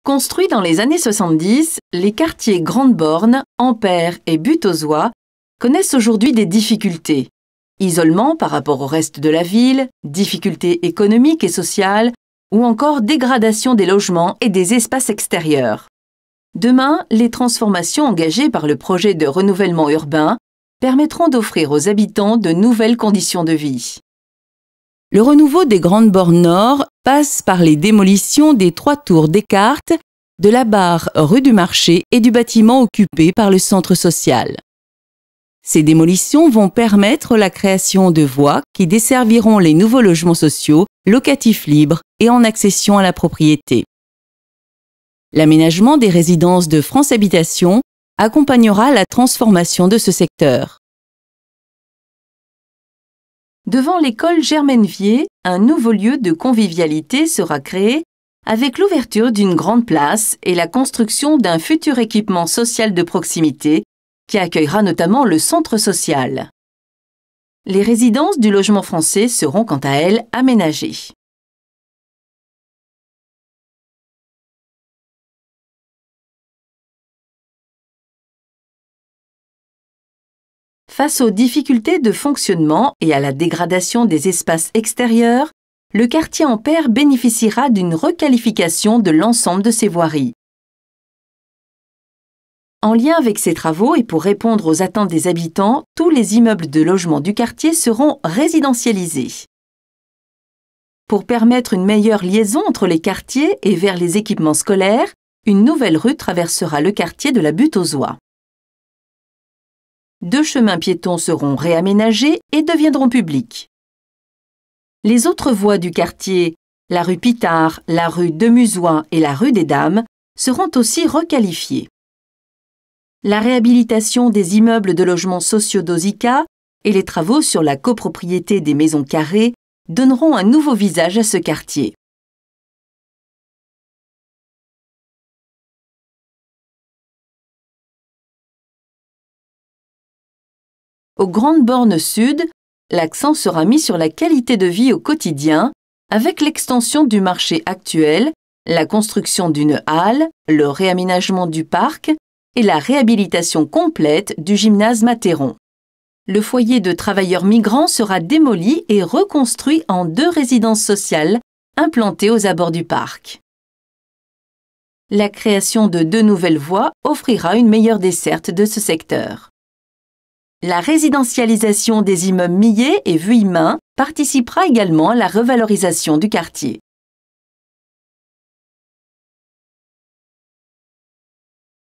Construits dans les années 70, les quartiers Grande-Borne, Ampère et Butte-aux-Oies connaissent aujourd'hui des difficultés. Isolement par rapport au reste de la ville, difficultés économiques et sociales, ou encore dégradation des logements et des espaces extérieurs. Demain, les transformations engagées par le projet de renouvellement urbain permettront d'offrir aux habitants de nouvelles conditions de vie. Le renouveau des Grandes Bornes Nord passe par les démolitions des 3 tours Descartes, de la barre rue du Marché et du bâtiment occupé par le centre social. Ces démolitions vont permettre la création de voies qui desserviront les nouveaux logements sociaux, locatifs libres et en accession à la propriété. L'aménagement des résidences de France Habitation accompagnera la transformation de ce secteur. Devant l'école Germaine-Vier, un nouveau lieu de convivialité sera créé avec l'ouverture d'une grande place et la construction d'un futur équipement social de proximité qui accueillera notamment le centre social. Les résidences du logement français seront quant à elles aménagées. Face aux difficultés de fonctionnement et à la dégradation des espaces extérieurs, le quartier Ampère bénéficiera d'une requalification de l'ensemble de ses voiries. En lien avec ces travaux et pour répondre aux attentes des habitants, tous les immeubles de logement du quartier seront résidentialisés. Pour permettre une meilleure liaison entre les quartiers et vers les équipements scolaires, une nouvelle rue traversera le quartier de la Butte-aux-Oies. 2 chemins piétons seront réaménagés et deviendront publics. Les autres voies du quartier, la rue Pitard, la rue de Musoin et la rue des Dames, seront aussi requalifiées. La réhabilitation des immeubles de logements sociaux d'Osica et les travaux sur la copropriété des maisons carrées donneront un nouveau visage à ce quartier. Aux Grandes Bornes Sud, l'accent sera mis sur la qualité de vie au quotidien avec l'extension du marché actuel, la construction d'une halle, le réaménagement du parc et la réhabilitation complète du gymnase Matheron. Le foyer de travailleurs migrants sera démoli et reconstruit en 2 résidences sociales implantées aux abords du parc. La création de 2 nouvelles voies offrira une meilleure desserte de ce secteur. La résidentialisation des immeubles Millet et Vuillemin participera également à la revalorisation du quartier.